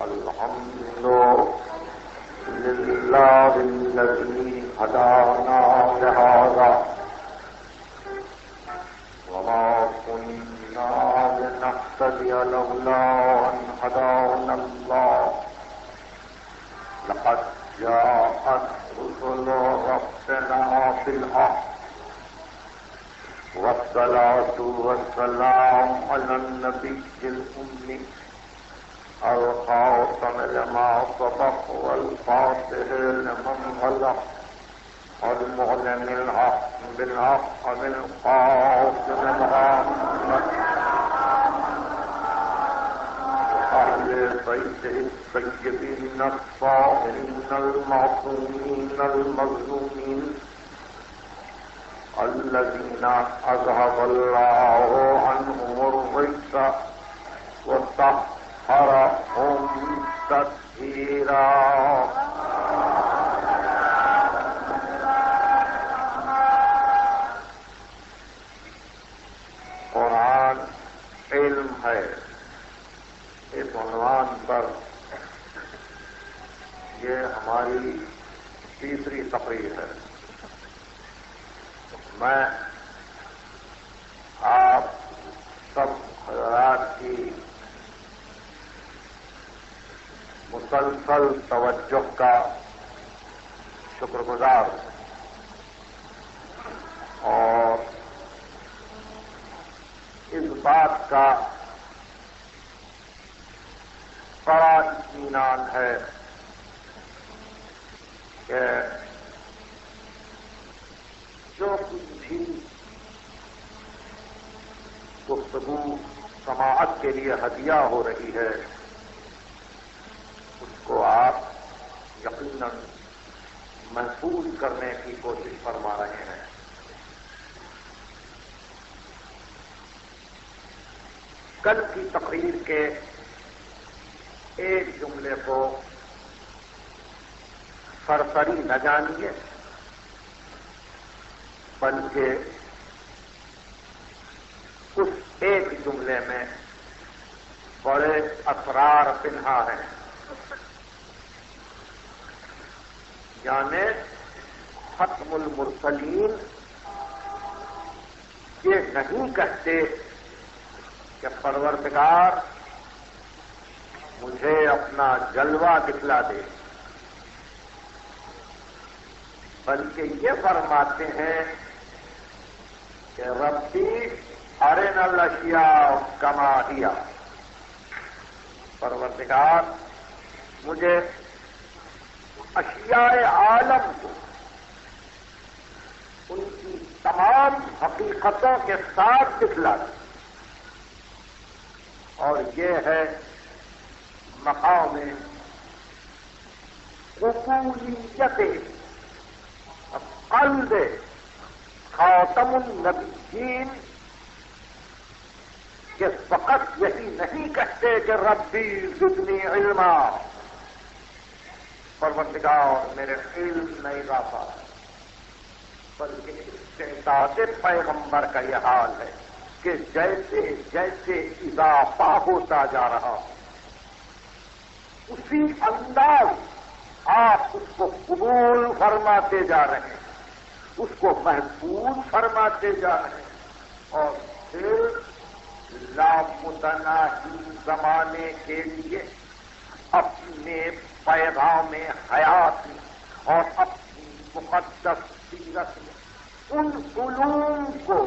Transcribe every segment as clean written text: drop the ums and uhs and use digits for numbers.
الحمد لله الذي هدانا لهذا وما كنا لنهتدي لولا أن هدانا الله لقد جاءت رسل ربنا بالحق والصلاة والسلام على النبي الأمي الخاتم لما سبق والفاتح لمن غلق المعلن الحق بالحق بالقاسم محمد أهل بيته الطيبين الطاهرين المعصومين المظلومين الذين أذهب الله عنهم الرجس وطهرهم تطهيرا. قرآن علم ہے، اس عنوان پر یہ ہماری تیسری تقریر ہے. میں آپ سب حضرات کی مسلسل توجہ کا شکر گزار ہوں اور اس بات کا بڑا اطمینان ہے کہ جو کچھ بھی گفتگو سماعت کے لیے ہدیہ ہو رہی ہے اس کو آپ یقیناً محفوظ کرنے کی کوشش فرما رہے ہیں. کل کی تقریر کے ایک جملے کو سرسری نہ جانیے بلکہ اس ایک جملے میں بڑے اسرار پنہا ہیں. یعنی ختم المرسلین یہ نہیں کہتے کہ پروردگار مجھے اپنا جلوہ دکھلا دے، بلکہ یہ فرماتے ہیں کہ ربی ارنا الاشیاء کما ہی، پروردگار مجھے اشیاء عالم کو ان کی تمام حقیقتوں کے ساتھ دکھلا دے. اور یہ ہے مقام قبولیت قلب خاتم النبیین کہ فقط یہی نہیں کہتے کہ ربی زدنی علما، پروردگار میرے علم میں اضافہ، بلکہ استعداد پیغمبر کا یہ حال ہے کہ جیسے جیسے اضافہ ہوتا جا رہا اسی انداز آپ اس کو قبول فرماتے جا رہے ہیں، اس کو محفوظ فرماتے جا رہے ہیں، اور پھر لامتناہی زمانے کے لیے اپنے پیغام حیات میں اور اپنی مقدس سیرت میں ان علوم کو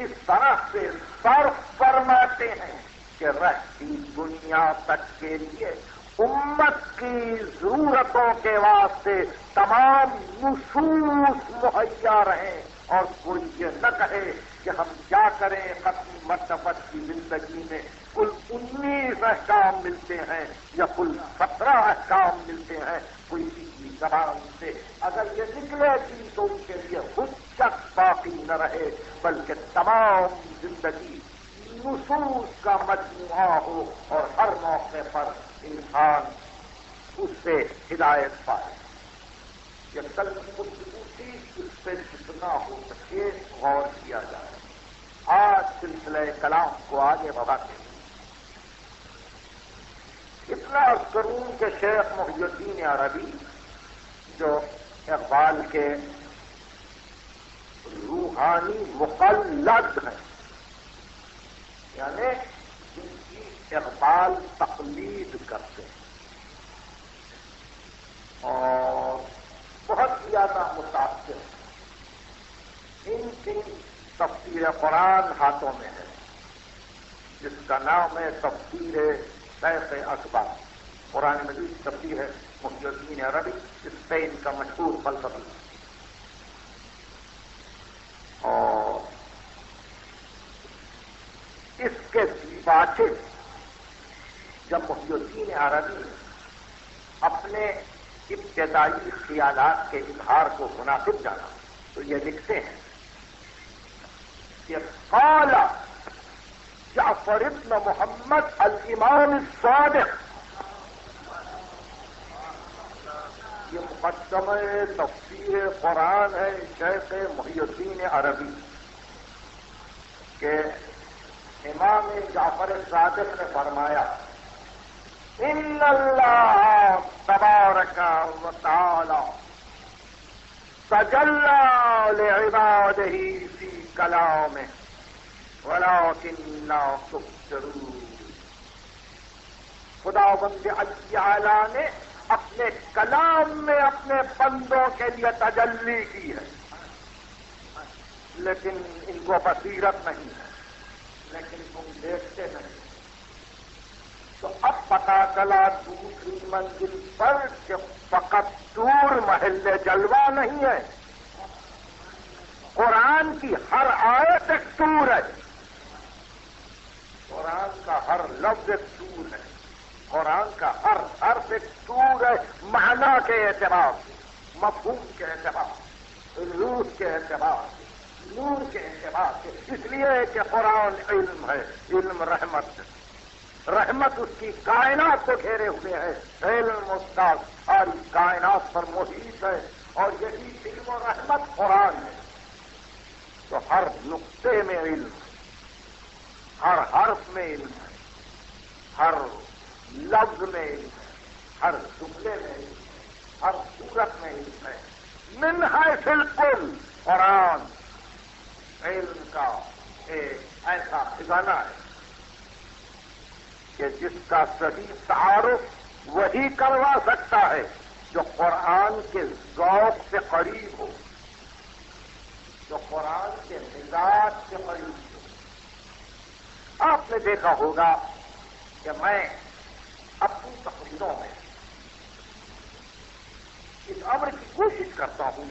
اس طرح سے صرف فرماتے ہیں کہ رہتی دنیا تک کے لیے امت کی ضرورتوں کے واسطے تمام نصوص مہیا رہیں، اور کوئی یہ نہ کہے کہ ہم کیا کریں، ختم مرتبت کی زندگی میں کل 19 احکام ملتے ہیں یا کل 17 احکام ملتے ہیں، کوئی کی زبان سے اگر یہ نکلے گی تو ان کے لیے حجت باقی نہ رہے، بلکہ تمام زندگی نصوص کا مجموعہ ہو اور ہر موقع پر انسان اس سے ہدایت پائے. یہ کل گفتگو تھی، اس سے جتنا ہو سکے غور کیا جائے. آج سلسلہ کلام کو آگے بڑھاتے ہیں. اتنا عرض کروں کہ شیخ محی الدین عربی جو اقبال کے روحانی مقلد ہیں، یعنی جن کی اقبال تقلید کرتے ہیں اور بہت زیادہ متاثر ہیں، ان کی تفسیر قرآن ہاتھوں میں ہے جس کا نام ہے تفسیر شیخ اکبر۔ قرآن مجید تفسیر ہے محی الدین عربی، اسپین کا مشہور فلسفی، اور اس کے دیباچے جب محی الدین عربی اپنے ابتدائی خیالات کے اظہار کو مناسب جانا تو یہ لکھتے ہیں کہ قال جعفر ابن محمد الامام الصادق، یہ مقدمہ تفسیر قرآن ہے شیخ محی الدین عربی کہ امام جعفر صادق نے فرمایا ان اللہ تبارک و تعالی تجلی لعبادہ فی کلامہ ولکن لا تبصرون، خداوند اعلی نے اپنے کلام میں اپنے بندوں کے لیے تجلی کی ہے، لیکن ان کو بصیرت نہیں ہے، لیکن تم دیکھتے نہیں۔ تو اب پتا چلا دوسری منزل پر کہ فقط دور محل جلوہ نہیں ہے، قرآن کی ہر آیت ایک سور ہے، قرآن کا ہر لفظ ایک سور ہے، قرآن کا ہر حرف ایک سور ہے، معنی کے اعتبار سے، مفہوم کے اعتبار سے، روح کے اعتبار سے، نور کے اعتبار سے، اس لیے کہ قرآن علم ہے، علم رحمت ہے، رحمت اس کی کائنات کو گھیرے ہوئے ہے، علم اس کا ساری کائنات پر محیط ہے، اور یہی علم و رحمت قرآن ہے۔ تو ہر نقطے میں علم ہے، ہر حرف میں علم ہے، ہر لفظ میں علم ہے، ہر جملے میں علم ہے، ہر صورت میں علم ہے۔ من حیث الکل قرآن علم کا ایک ایسا خزانہ ہے کہ جس کا صحیح تعارف وہی کروا سکتا ہے جو قرآن کے ذوق سے قریب ہو، جو قرآن کے مزاج سے قریب ہو۔ آپ نے دیکھا ہوگا کہ میں اپنی تقریروں میں اس امر کی کوشش کرتا ہوں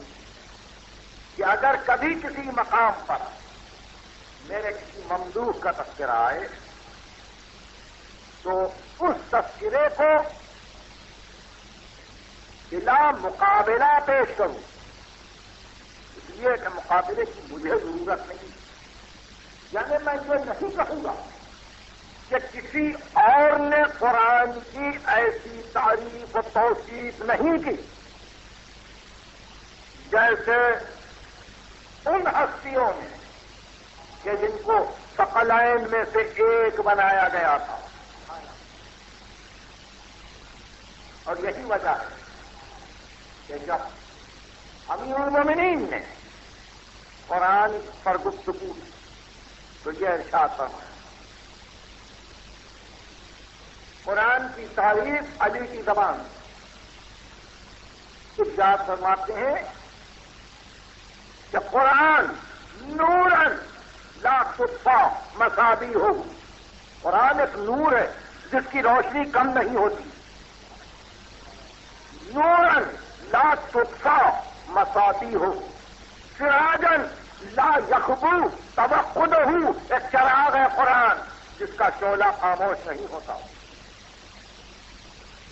کہ اگر کبھی کسی مقام پر میرے کسی ممدوح کا تذکرہ آئے تو اس تذکرے کو بلا مقابلہ پیش کروں، اس لیے کہ مقابلے کی مجھے ضرورت نہیں، یعنی میں یہ نہیں کہوں گا کہ کسی اور نے قرآن کی ایسی تعریف و توصیف نہیں کی جیسے ان ہستیوں نے کہ جن کو ثقلین میں سے ایک بنایا گیا تھا، اور یہی وجہ ہے کہ جب امیر المومنین نے قرآن پر گفتگو تو یہ ارشاد فرمایا، قرآن کی تعریف علی کی زبان ارشاد فرماتے ہیں کہ قرآن نورن لا تطفا مصابیح ہو، قرآن ایک نور ہے جس کی روشنی کم نہیں ہوتی، نورن لا تطفا مصابیح ہو، سراجن لا یخبو توقدہ، ایک چراغ ہے قرآن جس کا شعلہ خاموش نہیں ہوتا،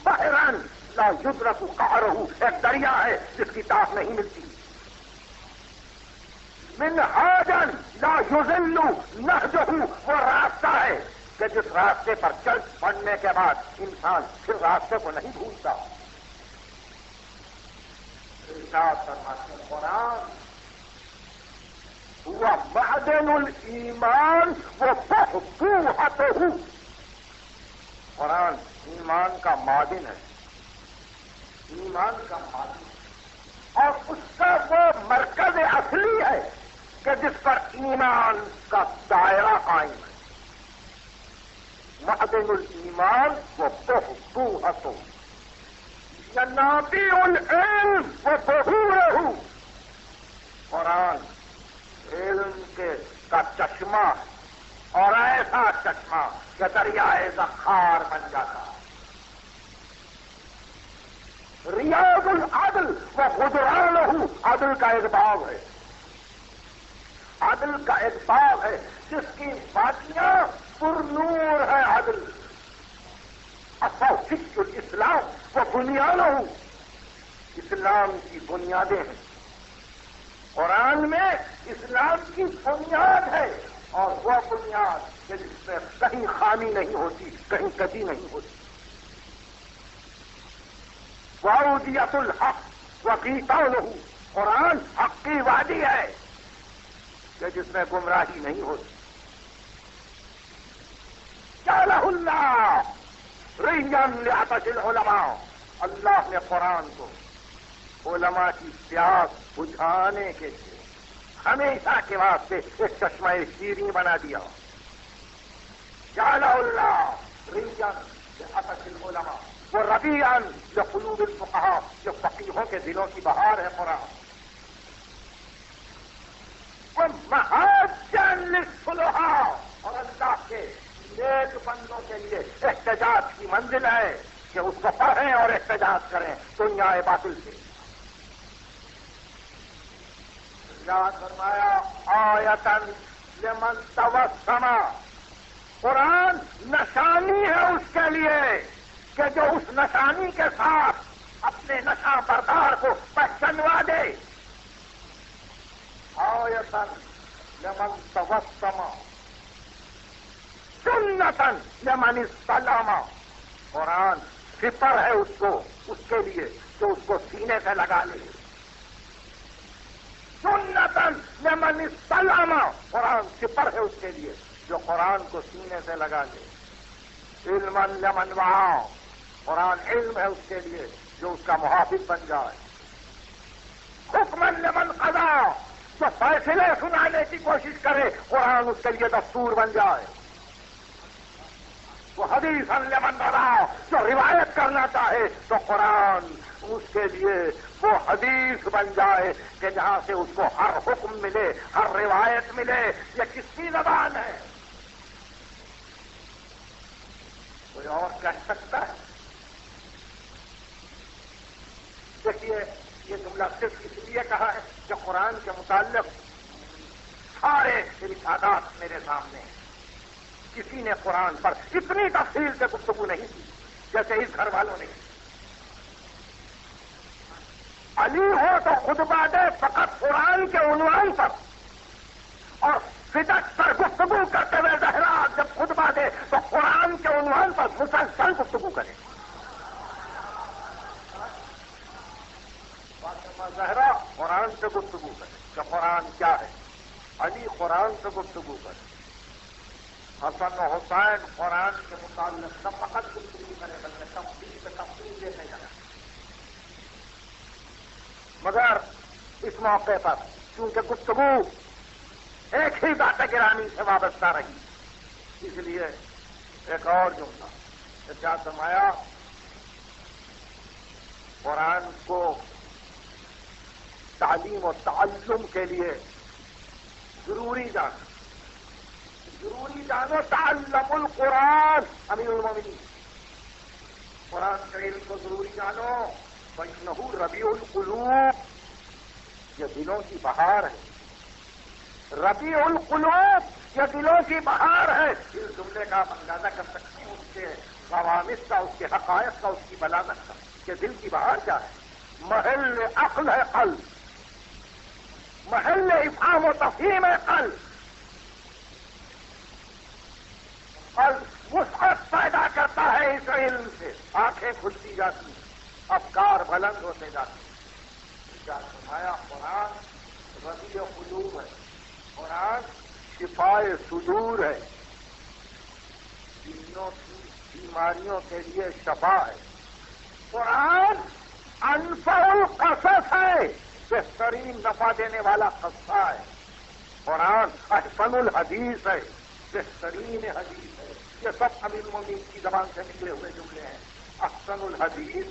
بحرن لا یدرک قعرہ، ایک دریا ہے جس کی تاپ نہیں ملتی، منہاجن لا یضل نہجہ، وہ راستہ ہے کہ جس راستے پر چل پڑنے کے بعد انسان پھر راستے کو نہیں بھولتا۔ ارشاد فرماتے ہیں قرآن ہوا معدن الایمان وفحفوحتہ، قرآن ایمان کا معدن ہے، ایمان کا معدن، اور اس کا وہ مرکز اصلی ہے کہ جس پر ایمان کا دائرہ قائم ہے۔ معدن الایمان و بحبوحۃ ینابیع العلم و ظہورہ، قرآن علم کا چشمہ اور ایسا چشمہ کہ دریائے ذخار بن جاتا ہے۔ ریاض العدل و غدرانہ، عدل کا ایک باب ہے، عدل کا ایک باب ہے جس کی وادیاں پر نور ہے عدل۔ اساس الاسلام و بنیانہ، اسلام کی بنیادیں ہیں، قرآن میں اسلام کی بنیاد ہے، اور وہ بنیاد کہ جس میں کہیں خامی نہیں ہوتی، کہیں کجی نہیں ہوتی۔ وعودیت الحق وقیتانہ، قرآن حق کی وادی ہے کہ جس میں گمراہی نہیں ہوتی۔ جعلہ اللہ ریان لعطش العلماء، اللہ نے قرآن کو علماء کی پیاس بجھانے کے لیے ہمیشہ کے واسطے ایک چشمہ شیریں بنا دیا۔ جعلہ اللہ ریان لعطش العلماء وہ ربیعاً لقلوب الفقہاء، جو فقیہوں کے دلوں کی بہار ہے قرآن۔ وہ محاجاً للصلحاء، اور اللہ کے نیک بندوں کے لیے احتجاج کی منزل ہے کہ اس کو پڑھیں اور احتجاج کریں دنیا باطل سے۔ یاد فرمایا آیتاً لمن توسم، قرآن نشانی ہے اس کے لیے کہ جو اس نشانی کے ساتھ اپنے نشہ بردار کو پہچانوا دے۔ آیتاً لمن توسم سنتاً لمن استلم، قرآن فطر ہے اس کے لیے جو اس کو سینے سے لگا لے۔ سنتاً لمن استلم، قرآن فطر ہے اس کے لیے جو قرآن کو سینے سے لگا لے۔ علماً لمن وعی، قرآن علم ہے اس کے لیے جو اس کا محافظ بن جائے۔ حکماً لمن قضا، جو فیصلے سنانے کی کوشش کرے قرآن اس کے لیے دستور بن جائے۔ وہ حدیثاً لمن روا، جو روایت کرنا چاہے تو قرآن اس کے لیے وہ حدیث بن جائے کہ جہاں سے اس کو ہر حکم ملے، ہر روایت ملے۔ یہ کس کی زبان ہے؟ کوئی اور کہہ سکتا ہے؟ دیکھیے یہ جملہ صرف اس لیے کہا ہے کہ قرآن کے متعلق سارے ارشادات میرے سامنے ہیں۔ کسی نے قرآن پر اتنی تفصیل سے گفتگو نہیں کی جیسے اس گھر والوں نے کی۔ علی ہو تو خطبہ دے فقط قرآن کے عنوان پر، اور فدق پر گفتگو کرتے ہوئے زہرا جب خطبہ دے تو قرآن کے عنوان پر مسلسل گفتگو کرے۔ زہرا قرآن سے گفتگو کرے کہ قرآن کیا ہے، علی قرآن سے گفتگو کرے، حسن و حسین قرآن کے متعلق نہ فقط گفتگو کرے بلکہ تفصیل دینے جائے۔ مگر اس موقع پر چونکہ گفتگو ایک ہی ذات گرامی سے وابستہ رہی، اس لیے ایک اور جملہ ارشاد فرمایا قرآن کو تعلیم و تعلم کے لیے ضروری جانو تعلم القرآن امیر المومنین، قرآن کے علم کو ضروری جانو، وَإِنَّهُ رَبِيعُ الْقُلُوبِ، یہ دلوں کی بہار ہے۔ ربیع القلوب، یہ دلوں کی بہار ہے۔ اس جملے کا آپ اندازہ کر سکتے ہیں اس کے قوامس کا، اس کے حقائق کا، اس کی بلاغت کا کہ دل کی بہار کیا ہے۔ محل عقل ہے قلب، محل افہام و تفہیم ہے قلب، قلب وسعت پیدا کرتا ہے اس علم سے، آنکھیں کھلتی جاتی ہیں، افکار بلند ہوتے جاتے ہیں۔ کیا فرمایا قرآن ربیع قلوب ہے، قرآن شفائے صدور ہے، بیماریوں کے لیے شفا ہے. قرآن انفع القصص ہے، بہترین نفع دینے والا قصہ ہے. قرآن احسن الحدیث ہے، بہترین حدیث ہے. یہ سب امیر المومنین کی زبان سے نکلے ہوئے جملے ہیں. احسن الحدیث،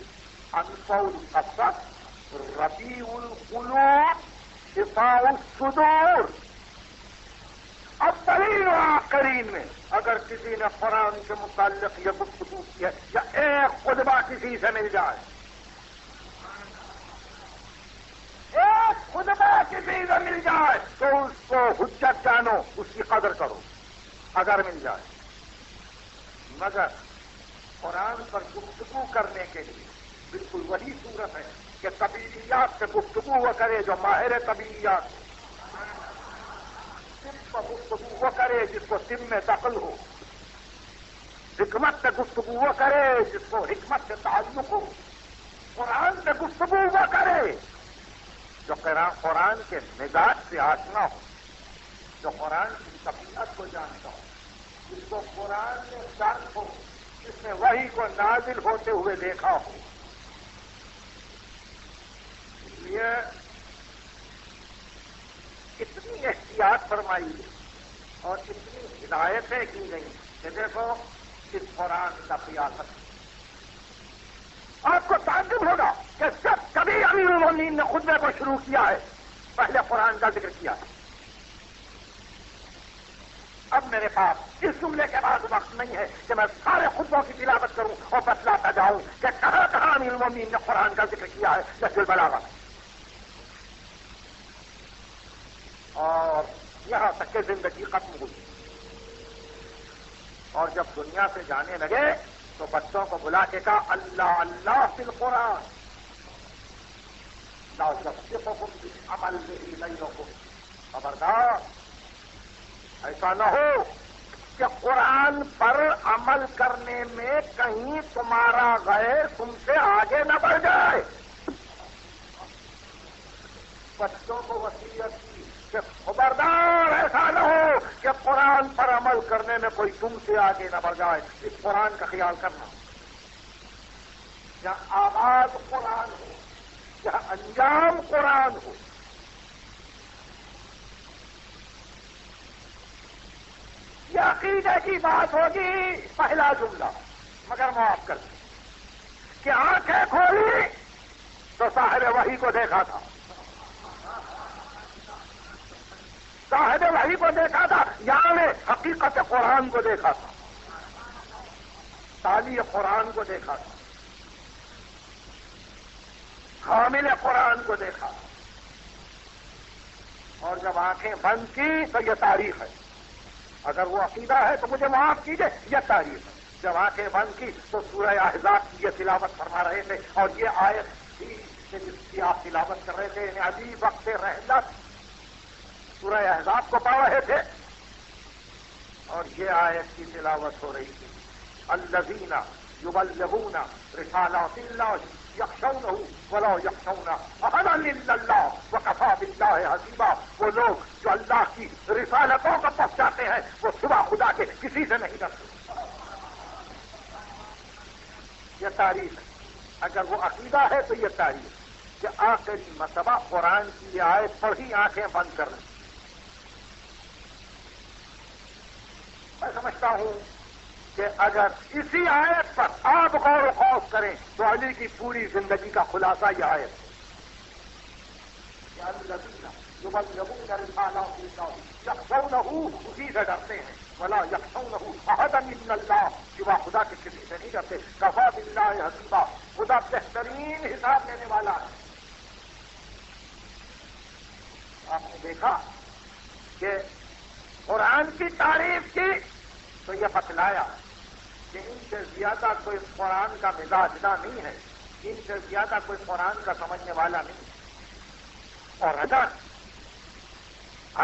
انفع القصص، ربیع القلوب، شفاء الصدور. اولین و آخرین میں اگر کسی نے قرآن کے متعلق یہ گفتگو کی ہے یا ایک خطبہ کسی سے مل جائے، ایک خطبہ کسی سے مل جائے تو اس کو حجت جانو، اس کی قدر کرو اگر مل جائے. مگر قرآن پر گفتگو کرنے کے لیے بالکل وہی صورت ہے کہ طبیعیات سے گفتگو وہ کرے جو ماہر طبیعیات ہو، طب پر گفتگو وہ کرے جس کو طب میں دخل ہو، حکمت سے گفتگو وہ کرے جس کو حکمت سے تعلق ہو. قرآن سے گفتگو وہ کرے جو قرآن کے مزاج سے آشنا ہو، جو قرآن کی طبیعت کو جانتا ہو، جس کو قرآن میں شان ہو، جس نے وحی کو نازل ہوتے ہوئے دیکھا ہو. اس لیے اتنی احتیاط فرمائی اور اتنی ہدایتیں کی گئی کہ دیکھو اس قرآن کا قیاست. آپ کو تعجب ہوگا کہ جب کبھی امیر المومنین نے خطبے کو شروع کیا ہے پہلے قرآن کا ذکر کیا ہے. اب میرے پاس اس جملے کے بعد وقت نہیں ہے کہ میں سارے خطبوں کی تلاوت کروں اور بتلاتا جاؤں کہ کہاں کہاں امیر المومنین نے قرآن کا ذکر کیا ہے نہج البلاغہ. اور یہاں تک کہ زندگی ختم ہوئی اور جب دنیا سے جانے لگے تو بچوں کو بلا کے کہا اللہ اللہ فی القرآن لا یصفکم بالعمل به غیرکم. خبردار ایسا نہ ہو کہ قرآن پر عمل کرنے میں کہیں تمہارا غیر تم سے آگے نہ بڑھ جائے. بچوں کو وصیت کی کہ خبردار ایسا نہ ہو کہ قرآن پر عمل کرنے میں کوئی تم سے آگے نہ بڑھ جائے. اس قرآن کا خیال کرنا. جہاں آواز قرآن ہو، جہاں انجام قرآن ہو. یہ عقیدے کی بات ہوگی پہلا جملہ، مگر معاف کر دیں کہ آنکھیں کھولی تو صاحب وحی کو دیکھا تھا، صاحب وحی کو دیکھا تھا، یعنی حقیقت قرآن کو دیکھا تھا، تالی قرآن کو دیکھا تھا، حامل قرآن کو دیکھا. اور جب آنکھیں بند کی تو یہ تاریخ ہے. اگر وہ عقیدہ ہے تو مجھے معاف کیجیے، یہ تاریخ ہے. جب آنکھیں بند کی تو سورہ احزاب کی یہ تلاوت فرما رہے تھے اور یہ آیت تھی جس کی آپ تلاوت کر رہے تھے، یعنی ابھی وقت رحلت سورہ احزاب کو پڑھ رہے تھے اور یہ آیت کی تلاوت ہو رہی تھی. الذین یبلغون رسالات اللہ یخشونہ ولا یخشون احدا الا اللہ وکفی باللہ حسیبا. وہ لوگ جو اللہ کی رسالتوں کو پہنچاتے ہیں وہ سوا خدا کے کسی سے نہیں ڈرتے. یہ تاریخ ہے. اگر وہ عقیدہ ہے تو یہ تاریخ کہ آخری مرتبہ قرآن کی یہ آیت پر ہی آنکھیں بند کر رہے. میں سمجھتا ہوں کہ اگر اسی آیت پر آپ غور و خوف کریں تو علی کی پوری زندگی کا خلاصہ یہ آیت ہے. اسی سے ڈرتے ہیں، ولا یخشونہ احدا الا اللہ، سوا خدا کے کسی سے نہیں ڈرتے. کفی باللہ حسیبا، خدا بہترین حساب لینے والا ہے. آپ نے دیکھا کہ قرآن کی تعریف کی تو یہ بتلایا کہ ان سے زیادہ کوئی قرآن کا مزاج نہ نہیں ہے، ان سے زیادہ کوئی قرآن کا سمجھنے والا نہیں. اور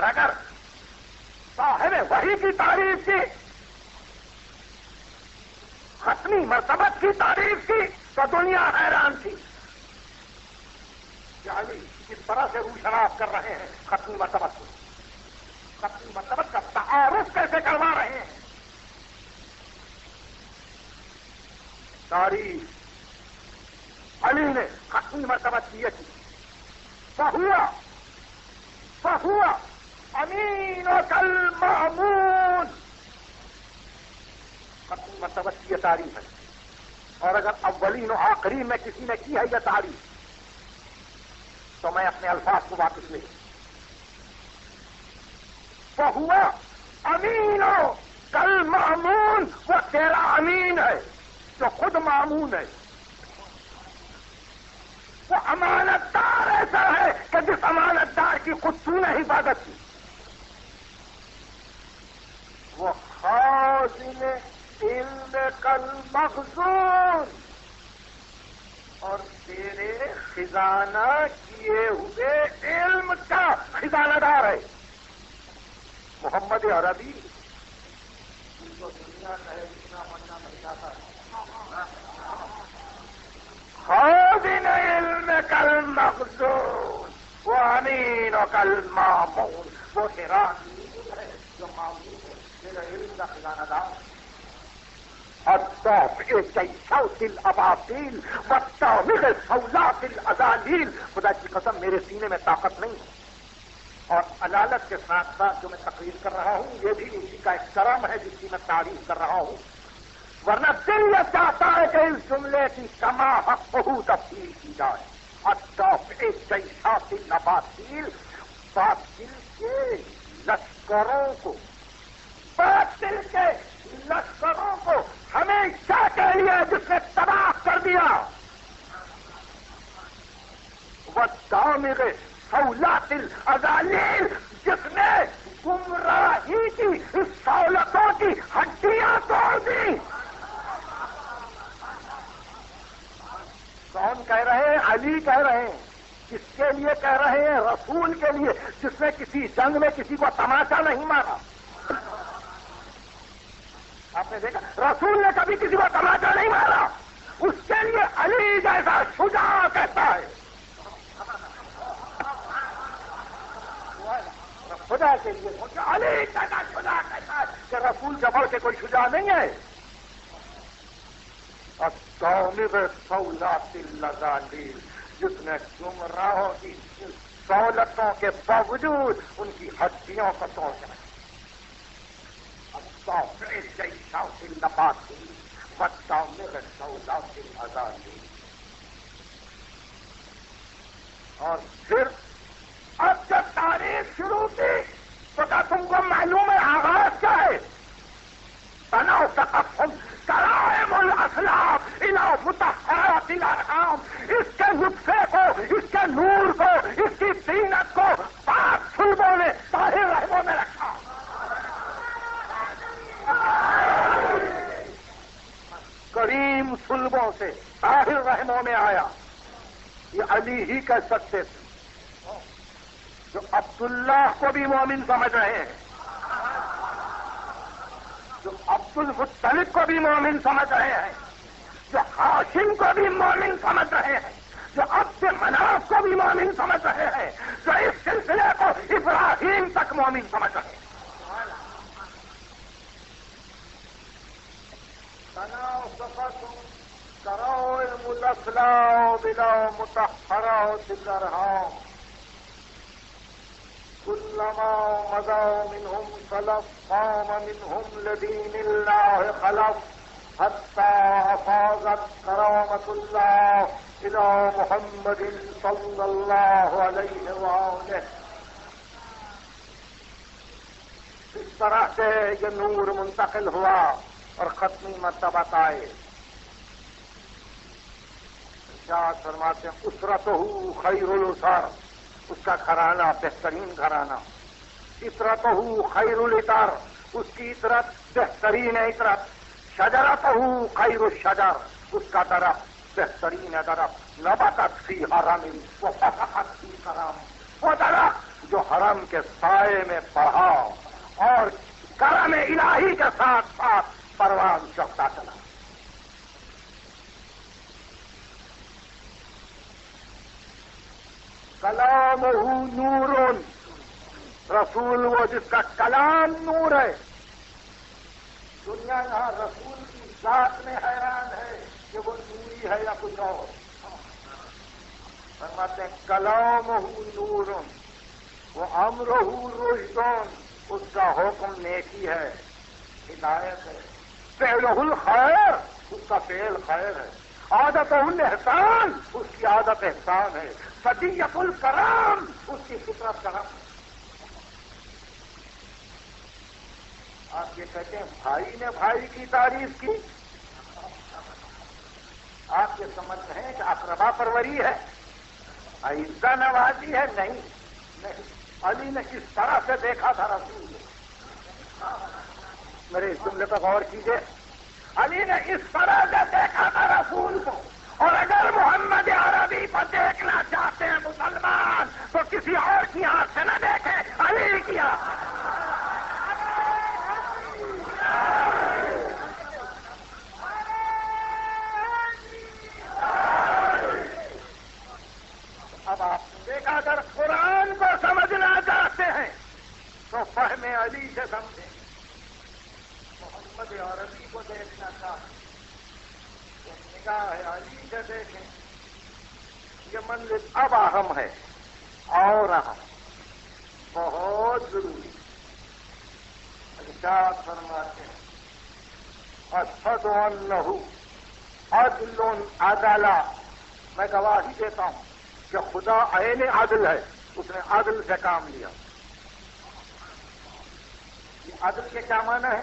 اگر صاحب وحی کی تعریف کی، ختمی مرتبت کی تعریف کی تو دنیا حیران تھی کہ علی کس طرح سے روح شناخت کر رہے ہیں ختمی مرتبت کو، ختمی مرتبت کا تعارف کیسے کروا رہے ہیں. تعریف علی نے کتنی مرتبہ کی تھی. فہوا امین و کل مامون، کتنی مرتبہ کی تعریف ہے. اور اگر اولین و آخرین میں کسی نے کی ہے یہ تعریف تو میں اپنے الفاظ کو واپس لے. فہوا امین و کل مامون، وہ تیرا امین ہے جو خود مامون ہے. وہ امانت دار ایسا ہے کہ جس امانت دار کی خود تو نے حفاظت کی. وہ خازن علم کل مخزون، اور تیرے خزانہ کیے ہوئے علم کا خزانہ دار ہے. محمد عربی جو دنیا کا اتنا بننا نہیں چاہتا ہے. خازن علم کل مخزون، وہ امین و کل مامون، وہ تیرا امین ہے جو مامون ہے، تیرا علم کا خزانہ دار. الطافع كيشوط الاباطيل والطامغ صولات الازاليل. خدا کی قسم میرے سینے میں طاقت نہیں ہے. اور علالت کے ساتھ ساتھ جو میں تقریر کر رہا ہوں یہ بھی اسی کا ایک کرم ہے جس کی میں تعریف کر رہا ہوں. ورنہ دل یہ چاہتا ہے کہ اس جملے کی کما حقہ تفصیل کی جائے. الطافع كيشوط الاباطيل، باطل کے لشکروں کو، باطل کے لشکروں کو ہمیشہ کے لیے جس نے تباہ کر دیا. والطامغ صولات الازالیل، جس نے گمراہی کی اس سہولتوں کی ہڈیاں توڑ دی. کون کہہ رہے ہیں؟ علی کہہ رہے ہیں. کس کے لیے کہہ رہے ہیں؟ رسول کے لیے، جس نے کسی جنگ میں کسی کو تماشا نہیں مارا. آپ نے دیکھا رسول نے کبھی کسی کو تماشا نہیں مارا. اس کے لیے علی جیسا شجاع کہتا ہے. خدا کے لیے علی جیسا شجاع کہتا ہے کہ رسول کے بڑھ کے کوئی شجاع نہیں ہے. الطامغ صولات الازالیل، جس نے گمراہوں کی سہولتوں کے باوجود ان کی ہڈیوں کو توڑا. الطافع كيشوط الاباطيل والطامغ صولات الازالیل. اور پھر اب جب تاریخ شروع کی تو کیا تم کو معلوم ہے آغاز کیا ہے؟ بناؤ تقفم کرائم الاسلاف الى مطہرات الارحام. اس کے نطفے کو، اس کے نور کو، اس کی زینت کو پاک صلبوں نے طاہر رحموں میں رکھا. کریم صلبوں سے طاہر رحموں میں آیا. یہ علی ہی کہہ سکتے تھے جو عبداللہ کو بھی مومن سمجھ رہے ہیں، جو عبد المطلب کو بھی مومن سمجھ رہے ہیں، جو ہاشم کو بھی مومن سمجھ رہے ہیں، جو عبد مناف کو بھی مومن سمجھ رہے ہیں، جو اس سلسلے کو ابراہیم تک مومن سمجھ رہے ہیں. کرو الملفلا بلا مطہرات الارحام كلما مضى منهم سلف قام منهم لدين الله خلف حتى أفاضت كرامة الله إلى محمد صلى الله عليه وآله. اس طرح سے یہ نور منتقل ہوا اور ختمی مرتبہ آئے. ارشاد فرماتے ہیں اسرتہ خیر الاسر، اس کا گھرانہ بہترین گھرانہ. عطرتہ خیر العطر، اس کی عطرت بہترین عطرت. شجرتہ خیر الشجر، اس کا درخت بہترین درخت. نبتت فی حرم وفسخت فی کرم، وہ درخت جو حرم کے سائے میں بڑھا اور کرم الہی کے ساتھ ساتھ پروان چڑھتا چلا. کلامہ نور، رسول وہ جس کا کلام نور ہے. دنیا یہاں رسول کی ذات میں حیران ہے کہ وہ نوری ہے یا کچھ اور؟ فرماتے ہیں کلامہ نور وہ امرہ رشد، اس کا حکم نیکی ہے، ہدایت ہے، فعلہ الخیر، اس کا فعل خیر ہے، عادت الاحسان، اس کی عادت احسان ہے، فدیت الکرام، اس کی فطرت کرم۔ آپ یہ کہتے ہیں بھائی نے بھائی کی تعریف کی، آپ یہ سمجھتے ہیں کہ اقربا پروری ہے، عزہ نوازی ہے؟ نہیں نہیں، علی نے کس طرح سے دیکھا تھا رسول کو، میرے اس جملے پر غور کیجیے، علی نے اس طرح سے دیکھا تھا رسول کو، اور اگر محمد عربی کو دیکھنا چاہتے ہیں مسلمان تو کسی اور کی آنکھ سے نہ دیکھیں، علی کیا۔ اب آپ نے دیکھا اگر قرآن کو سمجھنا چاہتے ہیں تو فہم علی سے سمجھیں، محمد عربی کو دیکھنا چاہتے ہیں تو نگاہ علی سے دیکھیں۔ یہ منزل اب اہم ہے اور اہم، بہت ضروری۔ ارشاد فرماتے ہیں اشہد انہ عدل عدل، میں گواہی دیتا ہوں کہ خدا عین عدل ہے، اس نے عدل سے کام لیا۔ یہ عدل کے کیا معنی ہے؟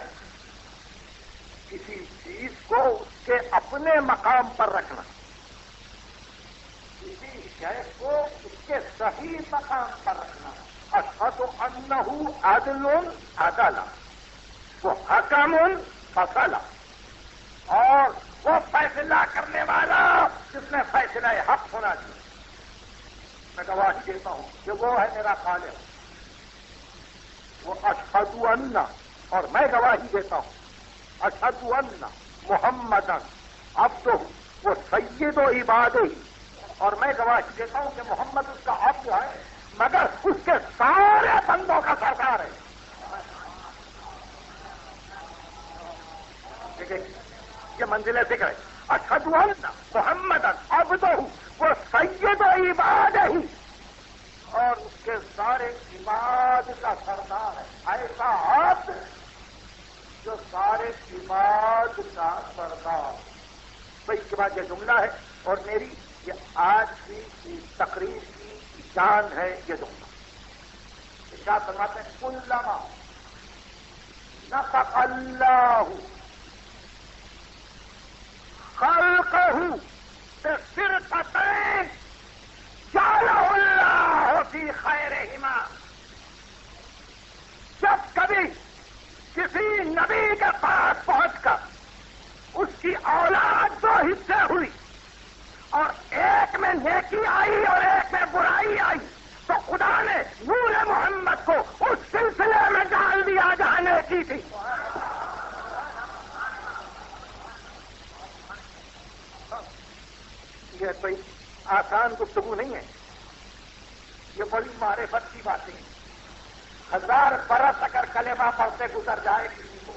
کسی چیز کو اس کے اپنے مقام پر رکھنا، کسی شے کو اس کے صحیح مقام پر رکھنا۔ اشہد انہ عدل عدل، وہ حکم فصل، اور وہ فیصلہ کرنے والا جس نے فیصلہ حق سنا دیا۔ میں گواہی دیتا ہوں کہ وہ ہے میرا خالق، وہ اشہد ان، اور میں گواہی دیتا ہوں اشہد ان محمدن عبدہ، وہ سید و عبادہ، اور میں گواہی دیتا ہوں کہ محمد اس کا عبد ہے مگر اس کے سارے بندوں کا سردار ہے۔ یہ منزل ذکر ہے، اشہد ان محمدن عبدہ، وہ سید و عبادہ، اور اس کے سارے عباد کا سردار ہے۔ ایسا عبد جو سارے عباد کا سردار۔ تو اس کے بعد یہ جملہ ہے، اور میری یہ آج کی تقریر کی جان ہے یہ جملہ۔ ارشاد فرماتے ہیں کلما نطق اللہ خلقہ بفرقتین جعلہ اللہ فی خیرہما، جب کبھی کسی نبی کے پاس پہنچ کر اس کی اولاد دو حصے ہوئی، اور ایک میں نیکی آئی اور ایک میں برائی آئی، تو خدا نے نور محمد کو اس سلسلے میں ڈال دیا جہاں نیکی تھی۔ یہ کوئی آسان گفتگو نہیں ہے، یہ بڑی معرفت کی باتیں ہیں۔ 1000 برس اگر کلمہ پڑھتے گزر جائے کسی کو،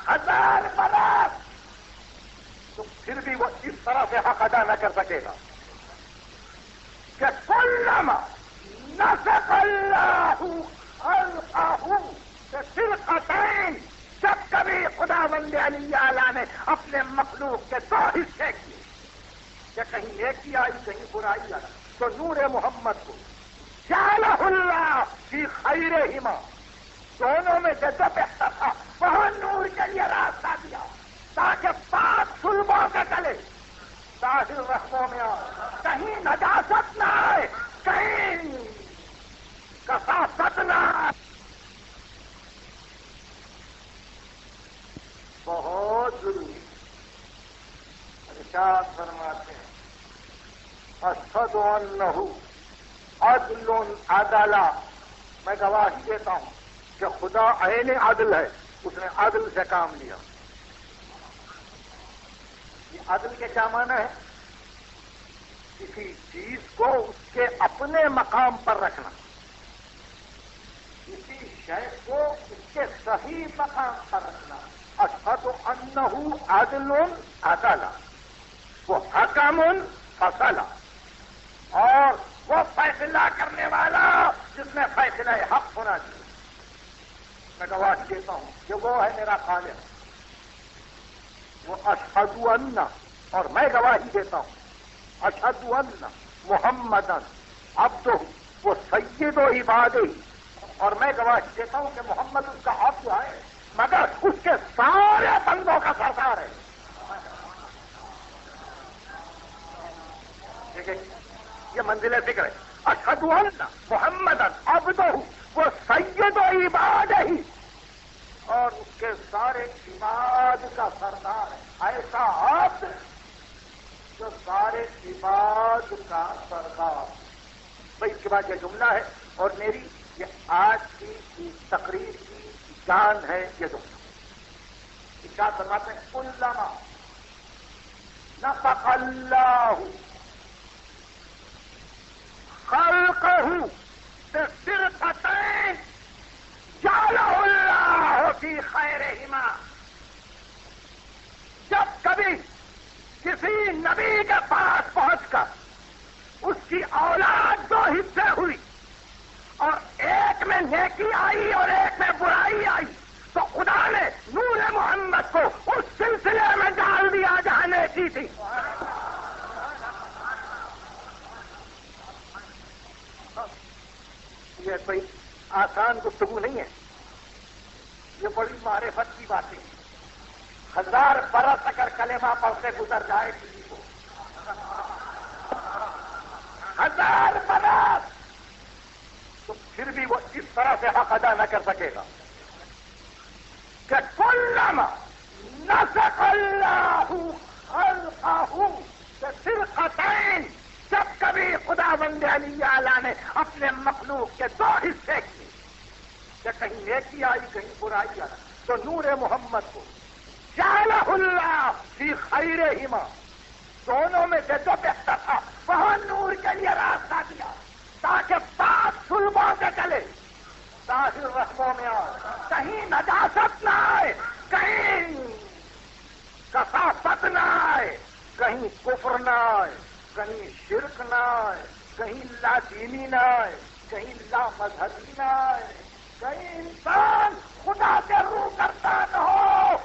1000 برس، تو پھر بھی وہ اس طرح سے حق ادا نہ کر سکے گا کہ کلما نطق اللہ خلقہ بفرقتین، جب کبھی خداوند علی اعلیٰ نے اپنے مخلوق کے دو حصے کیے، کہ کہیں نیکی آئی کہیں برائی آئی، تو نور محمد کو جعلہ اللہ فی خیرہما، دونوں میں جب بہتر تھا وہاں نور کے لیے راستہ دیا، تاکہ پاک سلبوں کے گلے طاہر رحموں میں آئے، کہیں نجاست نہ آئے، کہیں کثافت نہ آئے۔ بہت ضروری۔ ارشاد فرماتے ہیں اشہد انہ عدل عدل، میں گواہی دیتا ہوں کہ خدا عین عدل ہے، اس نے عدل سے کام لیا۔ یہ عدل کے کیا معنی ہے؟ کسی چیز کو اس کے اپنے مقام پر رکھنا، کسی شے کو اس کے صحیح مقام پر رکھنا۔ اشہد انہ عدل عدل، وہ حکم فصل، اور وہ فیصلہ کرنے والا جس میں فیصلہ حق ہونا چاہیے۔ میں گواہی دیتا ہوں کہ وہ ہے میرا خالق، وہ اشہد ان، اور میں گواہی دیتا ہوں اشہد ان محمدن عبدہ، وہ سید و عبادہ، اور میں گواہی دیتا ہوں کہ محمد اس کا عبد ہے مگر اس کے سارے بندوں کا سردار ہے۔ ٹھیک ہے، یہ منزل ذکر ہے۔ اشہد ان محمدن عبدہ، وہ سید و عبادہ، اور اس کے سارے عباد کا سردار ہے۔ ایسا عبد جو سارے عباد کا سردار۔ بھائی اس کے بعد یہ جملہ ہے، اور میری یہ آج کی تقریر کی جان ہے یہ جملہ۔ ارشاد فرماتے ہیں علما نطق اللہ خلقہ بصرفتین جعلہ اللہ فی خیرہما۔ جب کبھی کسی نبی کے پاس پہنچ کر اس کی اولاد دو حصے ہوئی، اور ایک میں نیکی آئی اور ایک میں برائی آئی، تو خدا نے نور محمد کو اس سلسلے میں ڈال دیا جہاں نیکی تھی۔ یہ کوئی آسان گفتگو نہیں ہے، یہ بڑی معرفت کی باتیں ہیں۔ 1000 برس اگر کلمہ پڑھتے گزر جائے کسی کو، 1000 برس، تو پھر بھی وہ اس طرح سے حق ادا نہ کر سکے گا کہ کلما نسخ اللہ خلقہ بصرفتین، جب کبھی خداوند علی اعلیٰ نے اپنے مخلوق کے دو حصے کیے، کہ کہیں نیکی آئی کہیں برائی آئی، تو نور محمد کو جعلہ اللہ فی خیرہما، دونوں میں سے جو بہتر تھا وہاں نور کے لیے راستہ دیا، تاکہ پاک سلبوں سے چلے، ظاہر رحموں میں آئے، کہیں نجاست نہ آئے، کہیں کثافت نہ آئے، کہیں کفر نہ آئے، کہیں شرک نہ آئے، کہیں لا دینی نہ آئے، کہیں لا مذہبی نہ آئے، کہیں انسان خدا سے روح کرتا نہ ہو۔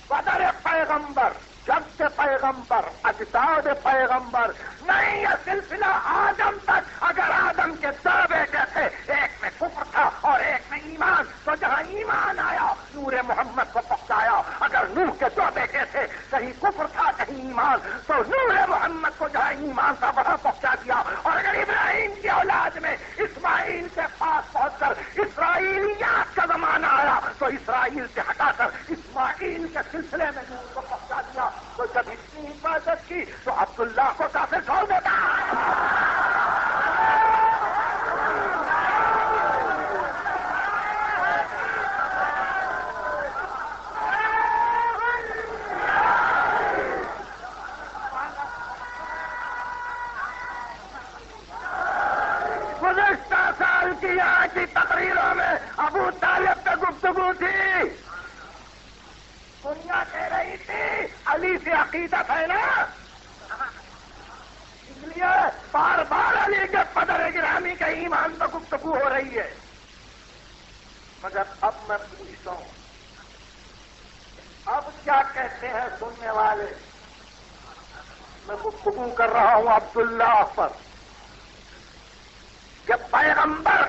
بدر پیغمبر، جب سے پیغمبر، اجداد پیغمبر، نہیں یہ سلسلہ آدم تک، اگر آدم کے 2 بیٹے تھے، ایک میں کفر تھا اور ایک میں ایمان، تو جہاں ایمان آیا نور محمد کو پہنچایا۔ اگر نوح کے 2 بیٹے تھے، کہیں کفر تھا کہیں ایمان، تو نور محمد کو جہاں ایمان تھا وہاں پہنچا دیا۔ اور اگر ابراہیم کی اولاد میں اسماعیل کے پاس پہنچ کر اسرائیلیات کا زمانہ آیا، تو اسرائیل سے ہٹا کر اسماعیل کے سلسلے میں نور کو پہنچا دیا۔ تو جب اتنی حفاظت کی تو عبداللہ کو کافر چھوڑ دیتا گزشتہ سال کی آج کی تقریروں میں ابو طالب کا گفتگو تھی، دنیا کہہ رہی تھی علی سے عقیدت ہے نا، اس لیے بار بار علی کے قدر گرامی کا ایمان پر گفتگو ہو رہی ہے۔ مگر اب میں پوچھتا ہوں، اب کیا کہتے ہیں سننے والے؟ میں گفتگو کر رہا ہوں عبداللہ پر، کہ پیغمبر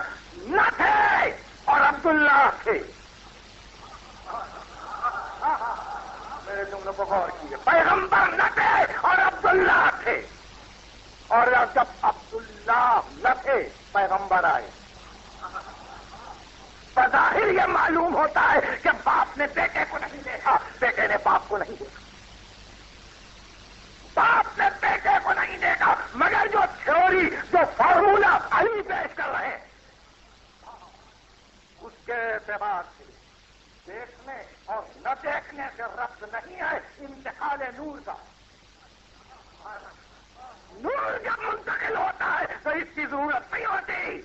نہ تھے اور عبداللہ تھے۔ میرے جملے کو غور کیجیے، پیغمبر نہ تھے اور عبداللہ تھے، اور جب عبداللہ نہ تھے پیغمبر آئے۔ بظاہر یہ معلوم ہوتا ہے کہ باپ نے بیٹے کو نہیں دیکھا، بیٹے نے باپ کو نہیں دیکھا، باپ نے بیٹے کو نہیں دیکھا، مگر جو تھیوری، جو فارمولا علی پیش کر رہے ہیں، اس کے اعتبار سے دیکھنے اور نہ دیکھنے سے ربط نہیں ہے انتقال نور کا۔ نور جب منتقل ہوتا ہے تو اس کی ضرورت نہیں ہوتی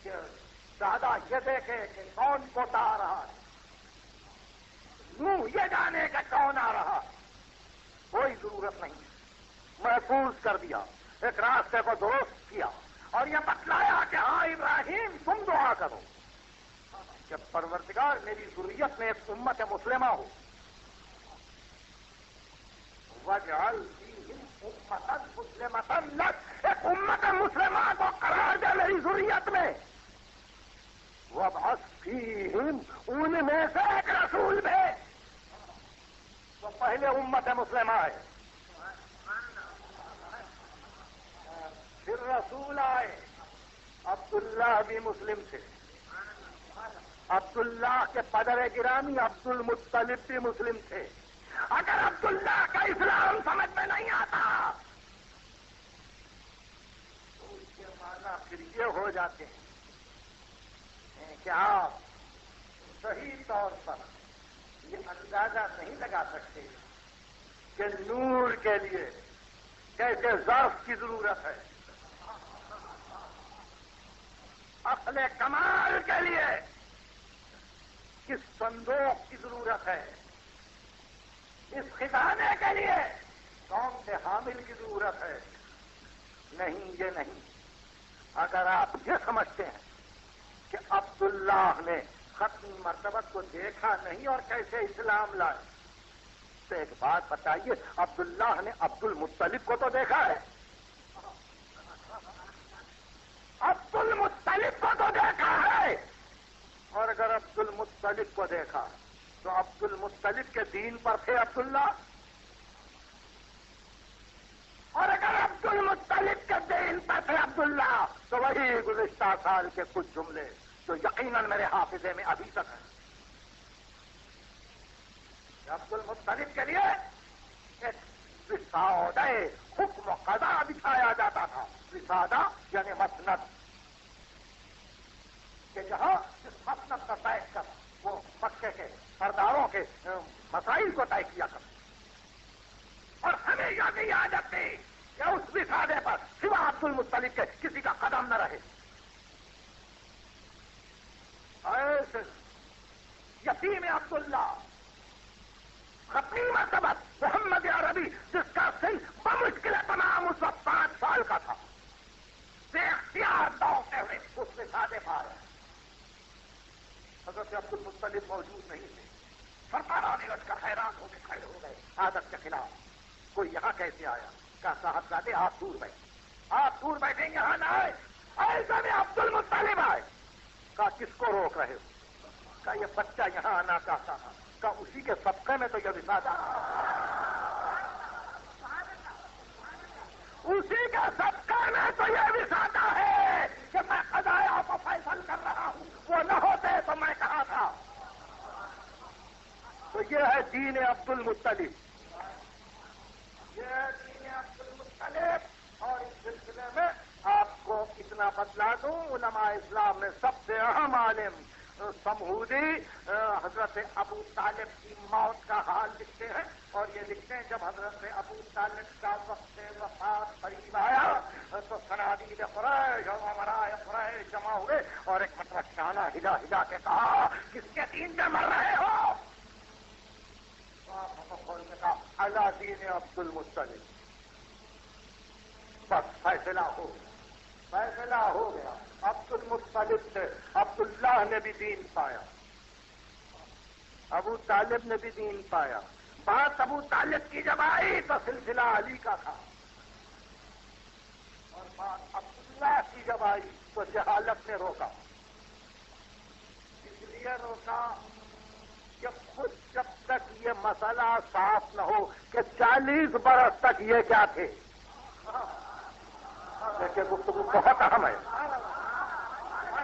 کہ زیادہ یہ دیکھے کہ کون کوتا آ رہا ہے، منہ یہ جانے کا کون آ رہا، کوئی ضرورت نہیں، محفوظ کر دیا، ایک راستے کو درست کیا اور یہ بتلایا کہ ہاں ابراہیم تم دعا کرو کہ پروردگار میری ذریت میں ایک امت مسلمہ ہو، وَاجْعَلْ فِيهِمْ أُمَّةً مُسْلِمَةً لَكَ، ایک امت مسلمہ کو قرار دے میری ذریت میں، وَابْعَثْ فِيهِمْ، ان میں سے ایک رسول بھیج، تو پہلے امت مسلمہ ہے، پھر رسول آئے، عبداللہ بھی مسلم تھے، عبداللہ کے پدر گرامی عبد المطلب بھی مسلم تھے، اگر عبداللہ کا اسلام سمجھ میں نہیں آتا تو اس کے معنی پھر یہ ہو جاتے ہیں کہ آپ صحیح طور پر یہ اندازہ نہیں لگا سکتے کہ نور کے لیے کیسے ظرف کی ضرورت ہے، اصل کمال کے لیے کس صندوق کی ضرورت ہے، اس خزانے کے لیے کون سے حامل کی ضرورت ہے، نہیں یہ نہیں۔ اگر آپ یہ سمجھتے ہیں کہ عبداللہ نے ختم مرتبت کو دیکھا نہیں اور کیسے اسلام لائے، تو ایک بات بتائیے، عبداللہ نے عبد المطلب کو تو دیکھا ہے، عبد المطلب کو تو دیکھا ہے، اور اگر عبد المطلب کو دیکھا تو عبد المطلب کے دین پر تھے عبداللہ، اور اگر عبد المطلب کے دین پر تھے عبداللہ تو وہی گزشتہ سال کے کچھ جملے جو یقیناً میرے حافظے میں ابھی تک ہیں، عبد المطلب کے لیے ایک وسادہ حکم و قضا بچھایا جاتا تھا، وسادہ یعنی مسند، کہ جہاں اس مسند پر بیٹھ کر وہ مکے کے سرداروں کے مسائل کو طے کیا کرتے، اور ہمیں یہ بھی عادت تھی کہ اس وسادے پر سوا عبد المطلب کے کسی کا قدم نہ رہے، ایسے یتیم عبداللہ ختمی مرتبت محمد عربی جس کا سن بمشکل تمام اس وقت 5 سال کا تھا، بے اختیار دوڑتے ہوئے اس وسادے پر حضرت عبد المطلب موجود نہیں تھے، سرداران لشکر کا حیران ہو کے کھڑے ہو گئے عادت کے خلاف، کوئی یہاں کیسے آیا؟ کہا صاحبزادے آپ دور بیٹھے، آپ دور بیٹھیں یہاں نہ آئے، ایسا میں عبد المطلب آئے، کہا کس کو روک رہے ہو؟ کہا یہ بچہ یہاں آنا چاہتا تھا، کہا اسی کے صدقے میں تو یہ وسادہ، اسی کے صدقے میں تو یہ وسادہ ہے کہ میں قضایا کو فیصل کر رہا ہوں، وہ نہ ہوتے تو میں کہا تھا۔ تو یہ ہے دین عبد المطلب، یہ ہے دین عبد المطلب، اور اس سلسلے میں آپ کو اتنا بتلا دوں، علماء اسلام میں سب سے اہم عالم سمہودی حضرت ابو طالب کی موت کا حال لکھتے ہیں، اور یہ لکھتے ہیں جب حضرت ابو طالب کا وقت وفات قریب آیا تو صنادید قریش اور امراء قریش جمع ہوئے اور ایک مطرقانہ ہلا ہلا کے کہا کس کے دین میں مر رہے ہو؟ نے کہا اللہ دین عبد المطلب، بس فیصلہ ہو گیا، فیصلہ ہو گیا، عبد المطلب سے عبداللہ نے بھی دین پایا، ابو طالب نے بھی دین پایا، بات ابو طالب کی جب آئی تو سلسلہ علی کا تھا، اور بات عبداللہ کی جب آئی تو جہالت نے روکا، اس لیے روکا کہ خود جب تک یہ مسئلہ صاف نہ ہو کہ 40 برس تک یہ کیا تھے، دیکھیں گفتگو بہت اہم ہے،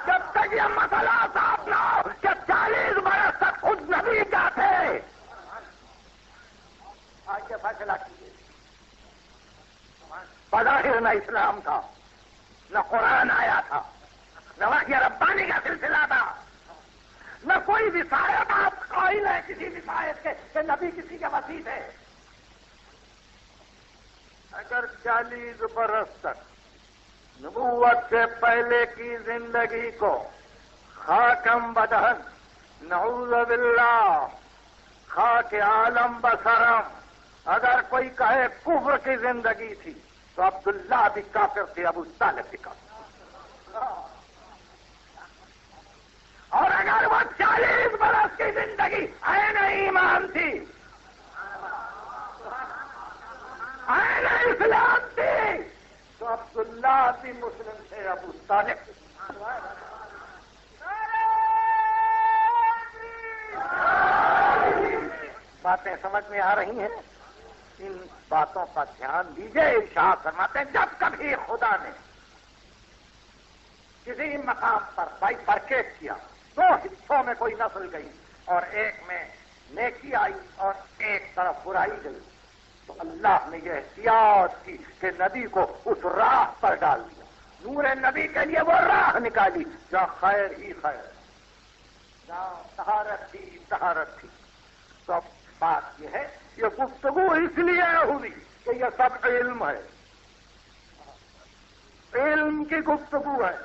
جب تک یہ مسئلہ صاف نہ ہو کہ 40 برس تک خود نبی کیا تھے، آج فیصلہ کیجیے، بظاہر نہ اسلام تھا، نہ قرآن آیا تھا، نہ وحی ربانی کا سلسلہ تھا، نہ کوئی وصایت آپ قائل ہے کسی وصایت کے کہ نبی کسی کے وسیع تھے۔ اگر 40 برس تک نبوت سے پہلے کی زندگی کو خاکم بدہن نعوذ باللہ خاک عالم بسرم، اگر کوئی کہے کفر کی زندگی تھی تو عبداللہ بھی کافر تھے، ابو طالب بھی کافر، اور اگر وہ 40 برس کی زندگی عین ایمان تھی، عین اسلام تھی، تو عبداللہ بھی مسلم تھے، ابو طالب بھی۔ باتیں سمجھ میں آ رہی ہیں؟ ان باتوں کا دھیان دیجیے۔ ارشاد فرماتے ہیں جب کبھی خدا نے کسی مقام پر بائیفرکیٹ کیا، 2 حصوں میں کوئی نسل گئی اور ایک میں نیکی آئی اور ایک طرف برائی گئی، تو اللہ نے یہ احتیاط کی کہ نبی کو اس راہ پر ڈال دیا، نور نبی کے لیے وہ راہ نکالی جہاں خیر ہی خیر، جہاں طہارت تھی طہارت تھی۔ تو بات یہ ہے، یہ گفتگو اس لیے ہوئی کہ یہ سب علم ہے، علم کی گفتگو ہے،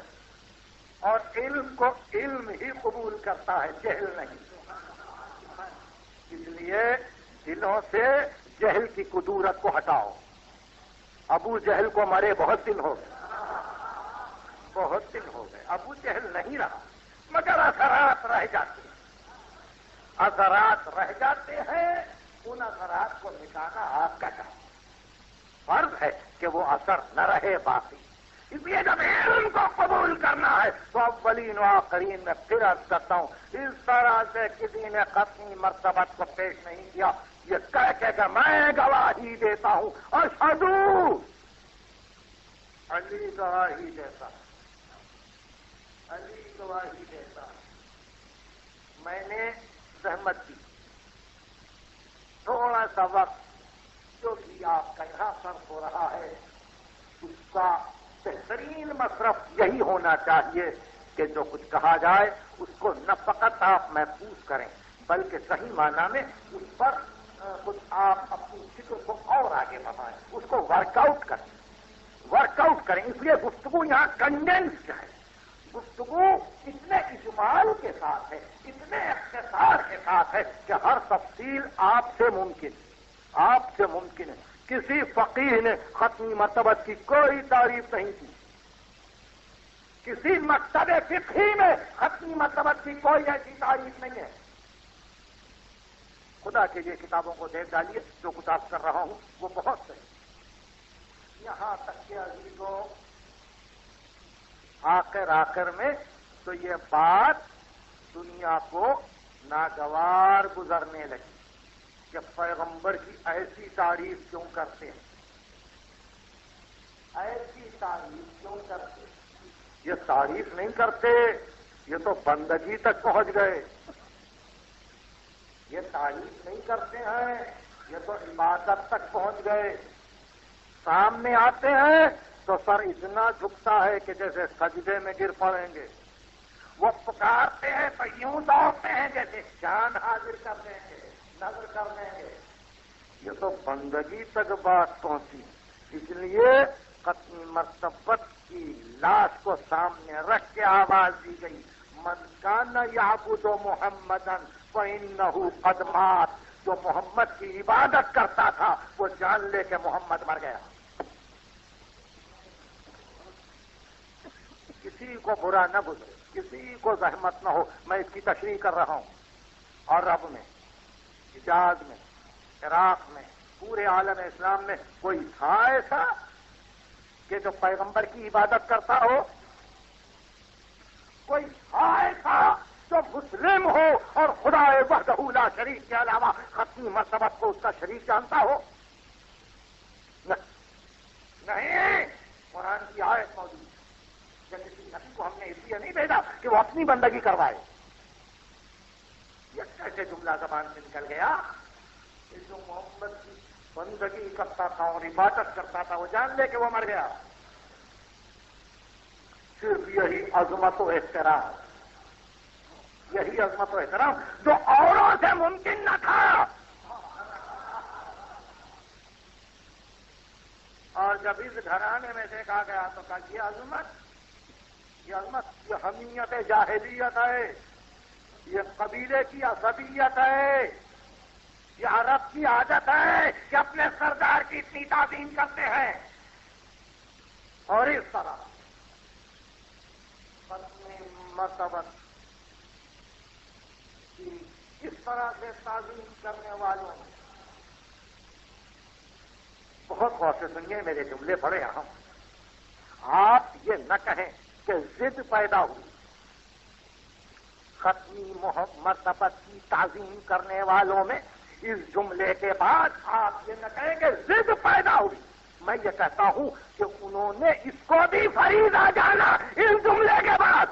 اور علم کو علم ہی قبول کرتا ہے، جہل نہیں۔ اس لیے دلوں سے جہل کی قدورت کو ہٹاؤ۔ ابو جہل کو مرے بہت دن ہو گئے، بہت دن ہو گئے، ابو جہل نہیں رہا، مگر اثرات رہ جاتے ہیں، اثرات رہ جاتے ہیں، ان اثرات کو مٹانا آپ کا کام، فرض ہے کہ وہ اثر نہ رہے باقی۔ اس لیے جب علم کو قبول کرنا ہے تو اولین و آخرین میں پھر عرض کرتا ہوں، اس طرح سے کسی نے ختمی مرتبت کو پیش نہیں کیا، یہ کہہ کے کہ میں گواہی دیتا ہوں، اشہدو، علی گواہی دیتا، علی گواہی دیتا، میں نے زحمت کی، تھوڑا سا وقت جو بھی آپ کا یہاں صرف ہو رہا ہے اس کا بہترین مصرف یہی ہونا چاہیے کہ جو کچھ کہا جائے اس کو نہ فقط آپ محفوظ کریں بلکہ صحیح معنی میں اس پر کچھ آپ اپنی فکر کو اور آگے بڑھائیں، اس کو ورک آؤٹ کریں۔ اس لیے گفتگو یہاں کنڈینسڈ ہے، گفتگو اتنے اجمال کے ساتھ ہے، اتنے اختصار کے ساتھ ہے کہ ہر تفصیل آپ سے ممکن ہے۔ کسی فقیہ نے ختمی مرتبت کی کوئی تعریف نہیں کی، کسی مکتب فقہی میں ختمی مرتبت کی کوئی ایسی تعریف نہیں ہے۔ خدا کے لیے کتابوں کو دیکھ ڈالیے، جو کچھ آپ کر رہا ہوں وہ بہت صحیح، یہاں تک کہ عزیزوں آخر میں تو یہ بات دنیا کو ناگوار گزرنے لگی کہ پیغمبر کی ایسی تعریف کیوں کرتے ہیں، ایسی تعریف کیوں کرتے ہیں؟ یہ تعریف نہیں کرتے، یہ تو بندگی تک پہنچ گئے، یہ تعریف نہیں کرتے ہیں، یہ تو عبادت تک پہنچ گئے۔ سامنے آتے ہیں تو سر اتنا جھکتا ہے کہ جیسے سجدے میں گر پڑیں گے، وہ پکارتے ہیں تو یوں دوڑتے ہیں جیسے جان حاضر کر دیں گے، نظر کر دیں گے۔ یہ تو بندگی تک بات پہنچی، اس لیے ختمی مرتبت کی لاش کو سامنے رکھ کے آواز دی گئی، من کان یعبد محمدا فإنہ قد مات، جو محمد کی عبادت کرتا تھا وہ جان لے کہ محمد مر گیا۔ کسی کو برا نہ گزرے، کسی کو زحمت نہ ہو، میں اس کی تشریح کر رہا ہوں، اور عرب میں، حجاز میں، عراق میں، پورے عالم اسلام میں کوئی تھا ایسا کہ جو پیغمبر کی عبادت کرتا ہو؟ کوئی تھا ایسا جو مسلم ہو اور خدا وحدہ لا شریک کے علاوہ ختمی مرتبت کو اس کا شریک جانتا ہو؟ نہیں، قرآن کی آیت موجود ہے کہ کسی نبی کو ہم نے اس لیے نہیں بھیجا کہ وہ اپنی بندگی کروائے۔ یہ کیسے جملہ زبان سے نکل گیا کہ جو محمد کی بندگی کرتا تھا اور عبادت کرتا تھا وہ جان لے کہ وہ مر گیا؟ صرف یہی عظمت و احترام، یہی عظمت و احترام جو اوروں سے ممکن نہ تھا۔ اور جب اس گھرانے میں دیکھا گیا تو کہا یہ عظمت، یہ حمیت جاہلیت ہے، یہ قبیلے کی عصبیت ہے، یہ عرب کی عادت ہے کہ اپنے سردار کی اتنی تعظیم کرتے ہیں، اور اس طرح اپنی مرتبت کی اس طرح سے تعظیم کرنے والوں نے بہت غور سے سنیے میرے جملے بڑے اہم۔ آپ یہ نہ کہیں کہ ضد پیدا ہوئی، ختمی مرتبت کی تعظیم کرنے والوں میں اس جملے کے بعد آپ یہ نہ کہیں کہ ضد پیدا ہوئی۔ میں یہ کہتا ہوں کہ انہوں نے اس کو بھی فریضہ جانا اس جملے کے بعد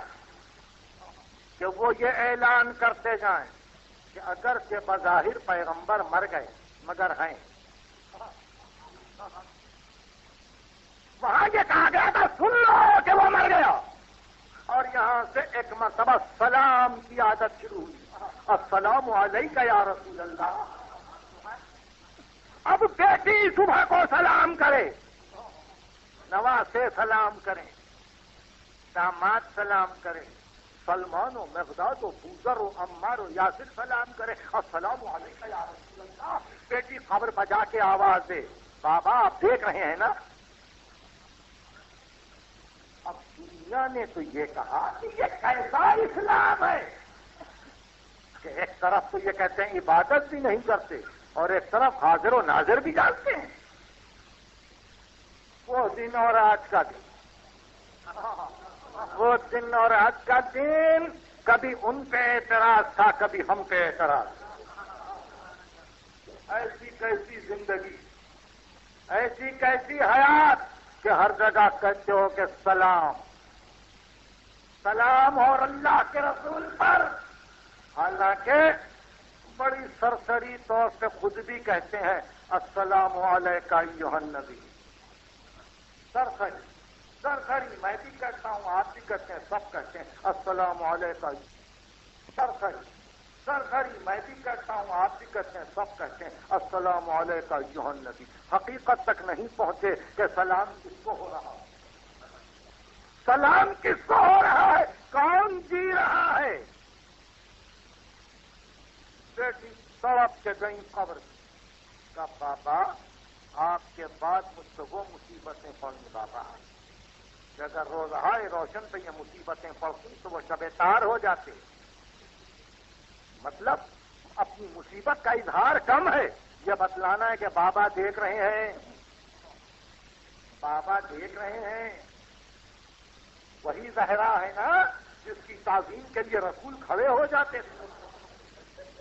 کہ وہ یہ اعلان کرتے جائیں کہ اگر کہ بظاہر پیغمبر مر گئے مگر ہیں، وہاں یہ کہا گیا تھا سن لو کہ وہ مر گیا، اور یہاں سے ایک مرتبہ سلام کی عادت شروع ہوئی، السلام علیکہ یا رسول اللہ۔ اب بیٹی صبح کو سلام کرے، نواسے سلام کریں، داماد سلام کرے، سلمان و مقداد و بوذر و عمار و یاسر سلام کرے، السلام علیکہ یا رسول اللہ۔ بیٹی خبر بجا کے آواز دے، بابا آپ دیکھ رہے ہیں نا، اب دنیا نے تو یہ کہا کہ یہ کیسا اسلام ہے کہ ایک طرف تو یہ کہتے ہیں عبادت بھی نہیں کرتے اور ایک طرف حاضر و ناظر بھی جانتے ہیں۔ وہ دن اور آج کا دن، وہ دن اور آج کا دن، کبھی ان پہ اعتراض تھا کبھی ہم پہ اعتراض۔ ایسی کیسی زندگی، ایسی کیسی حیات کہ ہر جگہ کہتے ہو کہ سلام سلام اور اللہ کے رسول پر، حالانکہ بڑی سرسری طور سے خود بھی کہتے ہیں السلام علیکہ ایھا النبی۔ سرسری میں بھی کہتا ہوں، آپ بھی کہتے ہیں، سب کہتے ہیں السلام علیکہ۔ سرسری میں بھی کہتا ہوں، آپ بھی کہتے ہیں، سب کہتے ہیں السلام علیکہ ایھا النبی۔ حقیقت تک نہیں پہنچے کہ سلام کس کو ہو رہا ہے، سلام کس کو ہو رہا ہے، کون جی رہا ہے۔ بیٹی تڑپ کے گئی قبر کا، بابا آپ کے بعد مجھ سے وہ مصیبتیں پڑیں بابا کہ اگر روزہائے روشن پہ یہ مصیبتیں پڑتی تو وہ شب تار ہو جاتے۔ مطلب اپنی مصیبت کا اظہار کم ہے، یہ بتلانا ہے کہ بابا دیکھ رہے ہیں، بابا دیکھ رہے ہیں۔ وہی زہرا ہے نا جس کی تعظیم کے لیے رسول کھڑے ہو جاتے تھے،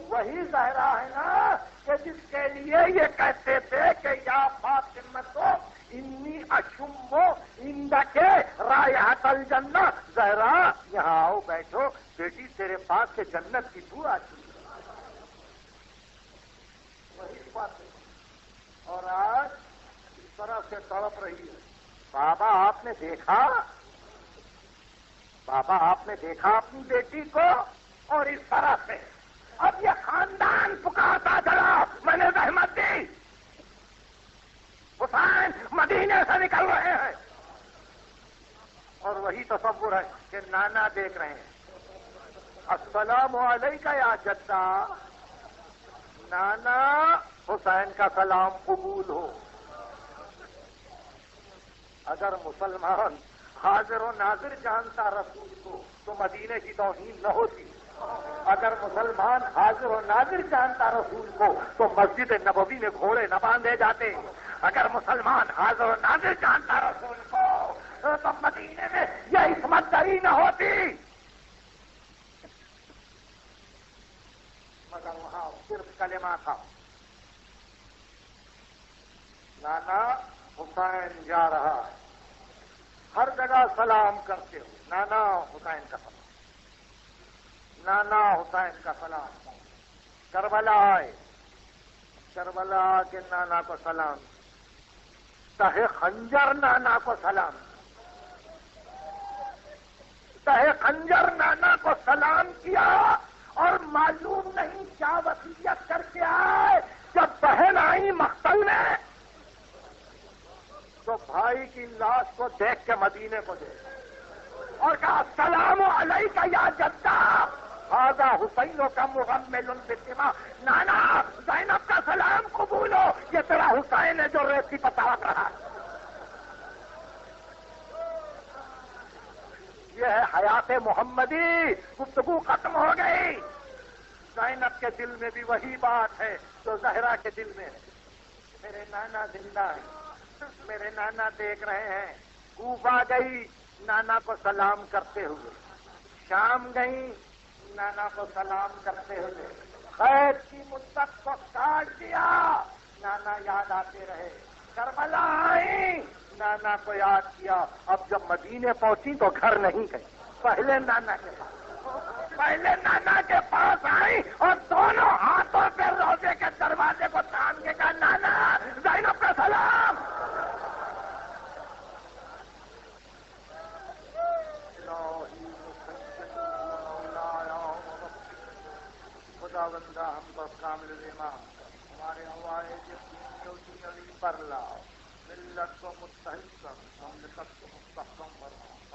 وہی زہرا ہے نا کہ جس کے لیے یہ کہتے تھے کہ یا فاطمہ انی اشم عندک رائحۃ الجنہ، زہرا یہاں آؤ بیٹھو، بیٹی تیرے پاس سے جنت کی بو آتی ہے۔ وہی بات ہے، اور آج اس طرح سے تڑپ رہی ہے۔ بابا آپ نے دیکھا، بابا آپ نے دیکھا اپنی بیٹی کو، اور اس طرح سے اب یہ خاندان پکارتا چلا، میں نے زحمت دی، حسین مدینے سے نکل رہے ہیں، اور وہی تصور ہے کہ نانا دیکھ رہے ہیں، السلام علیکہ یا جدہ، نانا حسین کا سلام قبول ہو۔ اگر مسلمان حاضر و ناظر جانتا رسول کو تو مدینے کی توہین نہ ہوتی، اگر مسلمان حاضر و ناظر جانتا رسول کو تو مسجد نبوی میں گھوڑے نہ باندھے جاتے، اگر مسلمان حاضر و ناظر جانتا رسول کو تو مدینے میں یہ عصمت دری نہ ہوتی، مگر وہاں صرف کلمہ تھا، نانا حسین جا رہا ہے، ہر جگہ سلام کرتے ہو، نانا حسین کا سلام، نانا حسین کا سلام۔ کربلا آئے، کربلا کے نانا کو سلام، تہے خنجر نانا کو سلام، تہے خنجر نانا کو سلام کیا، اور معلوم نہیں کیا وصیت کر کے آئے، جب بہن آئی مقتل میں تو بھائی کی لاش کو دیکھ کے مدینے کو دیکھ اور کہا السلام علیکہ یا جدہ، ھذا حسین کا مغمل بالدماء، نانا زینب کا سلام قبول ہو، یہ تیرا حسین ہے جو ریتی پر تڑپ رہا ہے۔ یہ ہے حیات محمدی۔ گفتگو ختم ہو گئی۔ زینب کے دل میں بھی وہی بات ہے جو زہرا کے دل میں ہے۔ میرے نانا زندہ ہیں، میرے نانا دیکھ رہے ہیں۔ کوفہ گئی نانا کو سلام کرتے ہوئے، شام گئی نانا کو سلام کرتے ہوئے، خیر کی مدت کو کاٹ دیا، نانا یاد آتے رہے۔ کربلا آئی، نانا کو یاد کیا۔ اب جب مدینے پہنچی تو گھر نہیں گئی، پہلے نانا کے پاس آئی اور دونوں ہاتھوں پہ روزے کے دروازے کو تھام کے کہا، نانا زینب کا سلام۔ خدا بندہ ہم بس کامل ایمان، ہمارے ہوائے علی پر لاؤ، ملت کو متحد کر، مملکت کو مستحکم بناؤ۔